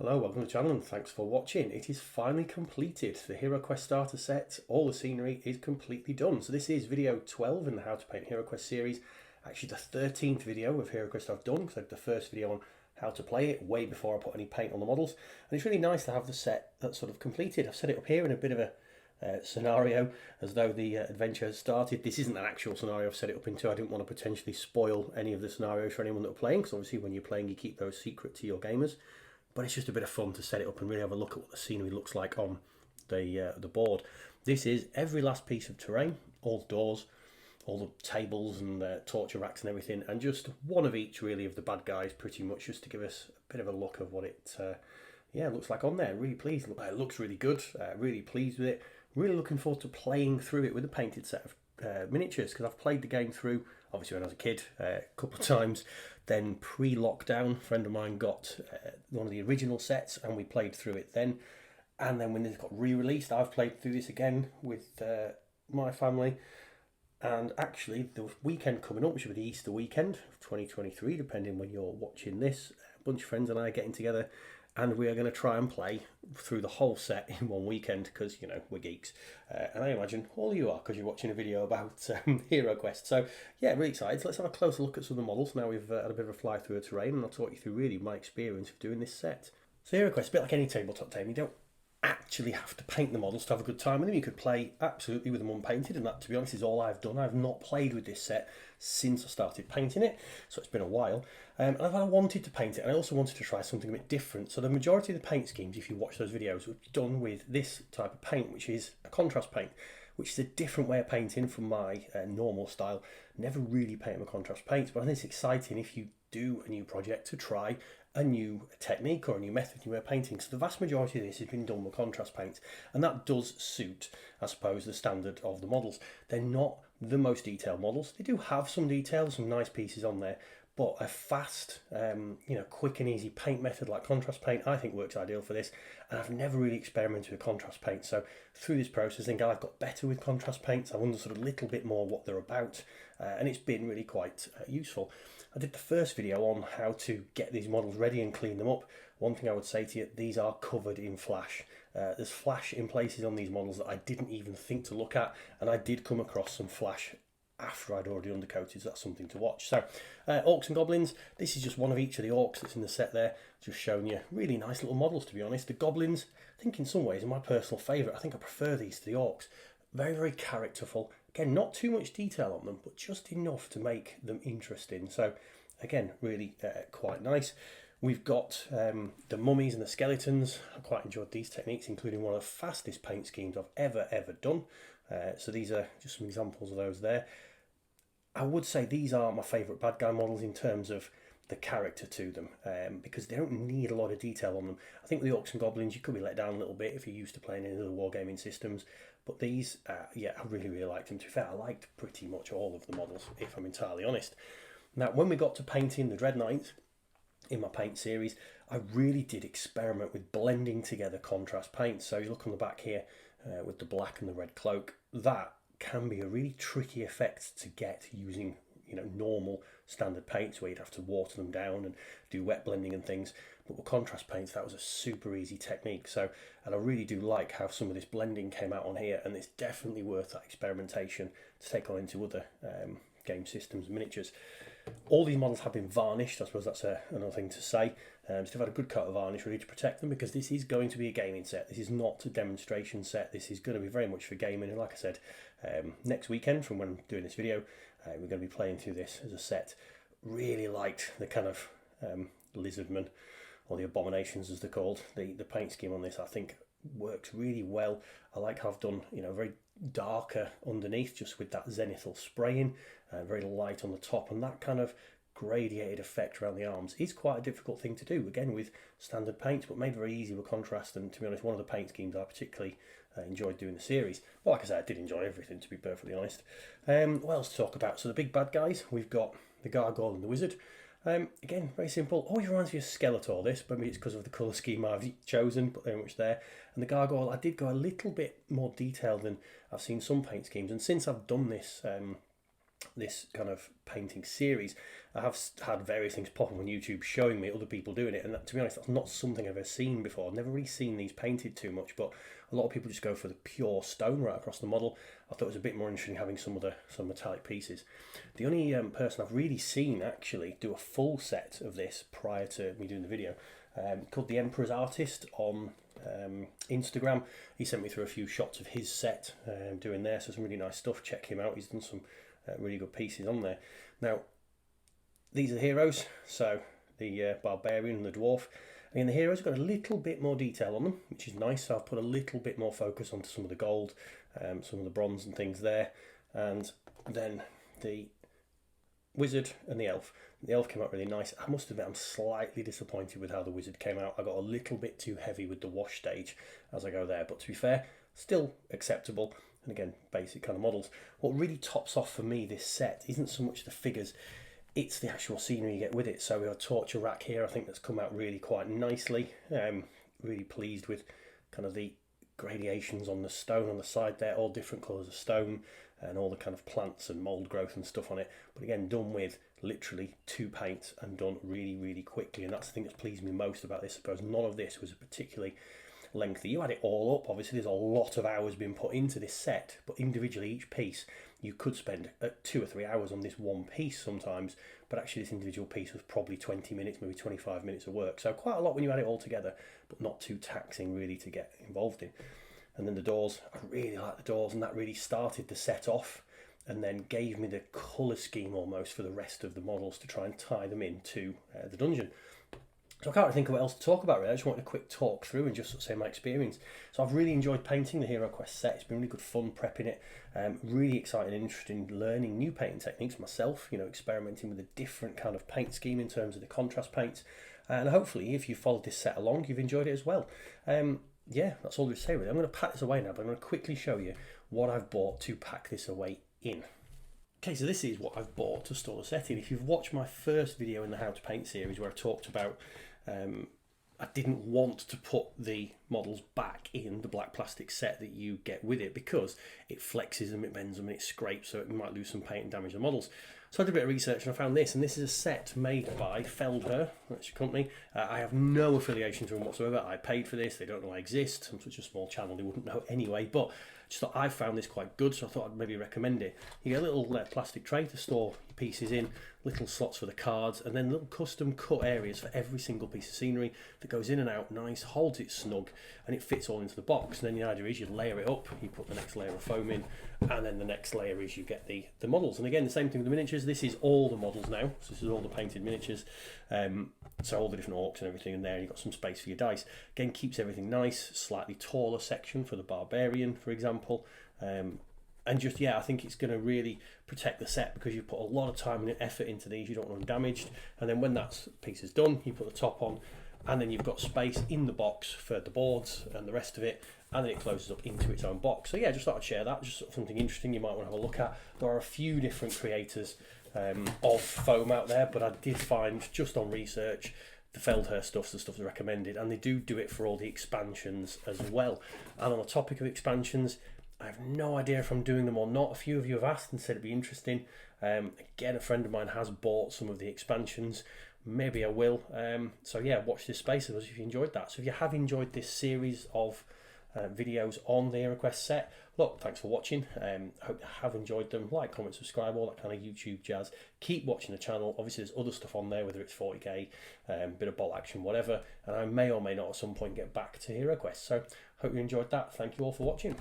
Hello, welcome to the channel and thanks for watching. It is finally completed. The HeroQuest starter set, all the scenery is completely done. So this is video 12 in the How to Paint HeroQuest series. Actually the 13th video of HeroQuest I've done, because I did the first video on how to play it way before I put any paint on the models. And it's really nice to have the set that's sort of completed. I've set it up here in a bit of a scenario as though the adventure has started. This isn't an actual scenario I've set it up into. I didn't want to potentially spoil any of the scenarios for anyone that are playing, because obviously when you're playing you keep those secret to your gamers. But it's just a bit of fun to set it up and really have a look at what the scenery looks like on the board. This is every last piece of terrain, all the doors, all the tables and torture racks and everything, and just one of each really of the bad guys, pretty much, just to give us a bit of a look of what it looks like on there. Really pleased. It looks really good. Really pleased with it. Really looking forward to playing through it with a painted set of miniatures, because I've played the game through obviously when I was a kid a couple of times. Then pre-lockdown, a friend of mine got one of the original sets and we played through it then. And then when this got re-released, I've played through this again with my family. And actually the weekend coming up, which will be the Easter weekend of 2023, depending when you're watching this, a bunch of friends and I are getting together and we are going to try and play through the whole set in one weekend, because, you know, we're geeks. And I imagine all of you are, because you're watching a video about HeroQuest. So, yeah, really excited. So let's have a closer look at some of the models. Now we've had a bit of a fly through the terrain, and I'll talk you through really my experience of doing this set. So HeroQuest, a bit like any tabletop game, you don't actually have to paint the models to have a good time with them. You could play absolutely with them unpainted, and that, to be honest, is all I've done. I've not played with this set since I started painting it, so it's been a while. And I wanted to paint it, and I also wanted to try something a bit different. So the majority of the paint schemes, if you watch those videos, were done with this type of paint, which is a contrast paint, which is a different way of painting from my normal style. Never really paint with contrast paints, but I think it's exciting if you do a new project to try a new technique or a new method, new way of painting. So the vast majority of this has been done with contrast paints, and that does suit, I suppose, the standard of the models. They're not the most detailed models. They do have some details, some nice pieces on there, but a fast, quick and easy paint method like contrast paint, I think works ideal for this. And I've never really experimented with contrast paint, so through this process, I think I've got better with contrast paints. I've understood a little bit more what they're about, and it's been really quite useful. I did the first video on how to get these models ready and clean them up. One thing I would say to you, these are covered in flash. There's flash in places on these models that I didn't even think to look at, and I did come across some flash after I'd already undercoated, so that's something to watch. So, orcs and goblins, this is just one of each of the orcs that's in the set there, just showing you really nice little models, to be honest. The goblins, I think in some ways are my personal favourite. I think I prefer these to the orcs. Very, very characterful. Again, not too much detail on them, but just enough to make them interesting. So, again, really quite nice. We've got the mummies and the skeletons. I quite enjoyed these techniques, including one of the fastest paint schemes I've ever done. So these are just some examples of those there. I would say these are my favourite bad guy models in terms of the character to them, because they don't need a lot of detail on them. I think with the orcs and goblins you could be let down a little bit if you're used to playing in other wargaming systems, but these, I really liked them. To be fair, I liked pretty much all of the models, if I'm entirely honest. Now, when we got to painting the Dread Knight in my paint series, I really did experiment with blending together contrast paints. So you look on the back here with the black and the red cloak, that can be a really tricky effect to get using, normal standard paints where you'd have to water them down and do wet blending and things. But with contrast paints, that was a super easy technique. So, and I really do like how some of this blending came out on here, and it's definitely worth that experimentation to take on into other game systems and miniatures. All these models have been varnished. I suppose that's another thing to say. So they've had a good coat of varnish really to protect them, because this is going to be a gaming set. This is not a demonstration set. This is going to be very much for gaming. And like I said, next weekend from when I'm doing this video, we're going to be playing through this as a set. Really liked the kind of lizardmen, or the abominations as they're called. The paint scheme on this, I think, works really well. I like how I've done, very darker underneath, just with that zenithal spraying, very light on the top, and that kind of gradiated effect around the arms is quite a difficult thing to do, again with standard paints, but made very easy with contrast. And to be honest, one of the paint schemes I particularly enjoyed doing the series. Well, like I said, I did enjoy everything, to be perfectly honest. What else to talk about? So the big bad guys, we've got the gargoyle and the wizard. Again, very simple. Always reminds me of Skeletor, this, but maybe it's because of the colour scheme I've chosen, but very much there. And the gargoyle, I did go a little bit more detailed than I've seen some paint schemes, and since I've done this this kind of painting series, I have had various things pop up on YouTube showing me other people doing it, and that, to be honest, that's not something I've ever seen before. I've never really seen these painted too much, but a lot of people just go for the pure stone right across the model. I thought it was a bit more interesting having some metallic pieces. The only person I've really seen actually do a full set of this prior to me doing the video, called the Emperor's Artist on Instagram. He sent me through a few shots of his set doing there, so some really nice stuff. Check him out, he's done some really good pieces on there. Now, these are the heroes, so the barbarian and the dwarf. And the heroes have got a little bit more detail on them, which is nice. So I've put a little bit more focus onto some of the gold, some of the bronze and things there. And then the wizard and the elf. The elf came out really nice. I must admit, I'm slightly disappointed with how the wizard came out. I got a little bit too heavy with the wash stage as I go there, but to be fair, still acceptable. And again, basic kind of models. What really tops off for me this set isn't so much the figures, it's the actual scenery you get with it. So we have a torture rack here, I think that's come out really quite nicely. Really pleased with kind of the gradations on the stone on the side there, all different colours of stone and all the kind of plants and mould growth and stuff on it. But again, done with literally 2 paints and done really, really quickly. And that's the thing that's pleased me most about this. I suppose none of this was a particularly lengthy. You add it all up, obviously there's a lot of hours being put into this set, but individually each piece you could spend 2 or 3 hours on this one piece sometimes, but actually this individual piece was probably 20 minutes, maybe 25 minutes of work. So quite a lot when you add it all together, but not too taxing really to get involved in. And then the doors, I really like the doors, and that really started the set off and then gave me the colour scheme almost for the rest of the models to try and tie them into the dungeon. So I can't really think of what else to talk about really. I just wanted a quick talk through and just sort of say my experience. So I've really enjoyed painting the HeroQuest set. It's been really good fun prepping it. Really excited and interested in learning new painting techniques myself, you know, experimenting with a different kind of paint scheme in terms of the contrast paints. And hopefully if you've followed this set along, you've enjoyed it as well. Yeah, that's all there is to say really. I'm going to pack this away now, but I'm going to quickly show you what I've bought to pack this away in. Okay, so this is what I've bought to store the set in. If you've watched my first video in the How to Paint series where I talked about I didn't want to put the models back in the black plastic set that you get with it because it flexes them, it bends them and it scrapes, so it might lose some paint and damage the models. So I did a bit of research and I found this, and this is a set made by Feldherr, that's your company. I have no affiliation to them whatsoever. I paid for this, they don't know I exist. I'm such a small channel, they wouldn't know anyway, but just thought I found this quite good, so I thought I'd maybe recommend it. You get a little plastic tray to store your pieces in, little slots for the cards, and then little custom cut areas for every single piece of scenery that goes in and out nice, holds it snug, and it fits all into the box. And then the idea is you layer it up, you put the next layer of foam in, and then the next layer is you get the models. And again, the same thing with the miniatures. This is all the models now, so this is all the painted miniatures. So all the different orcs and everything in there, you've got some space for your dice. Again, keeps everything nice, slightly taller section for the barbarian, for example. And just, yeah, I think it's going to really protect the set because you put a lot of time and effort into these, you don't want them damaged. And then when that piece is done, you put the top on, and then you've got space in the box for the boards and the rest of it, and then it closes up into its own box. So yeah, just thought I'd share that, just sort of something interesting you might want to have a look at. There are a few different creators of foam out there, but I did find just on research the Feldherr stuff's the stuff they recommended, and they do it for all the expansions as well. And on the topic of expansions, I have no idea if I'm doing them or not. A few of you have asked and said it'd be interesting. Again, a friend of mine has bought some of the expansions. Maybe I will. So yeah, watch this space of us if you enjoyed that. So if you have enjoyed this series of videos on the HeroQuest set, look, thanks for watching. I hope you have enjoyed them. Like, comment, subscribe, all that kind of YouTube jazz. Keep watching the channel. Obviously there's other stuff on there, whether it's 40k, bit of bolt action, whatever, and I may or may not at some point get back to HeroQuest. So hope you enjoyed that. Thank you all for watching.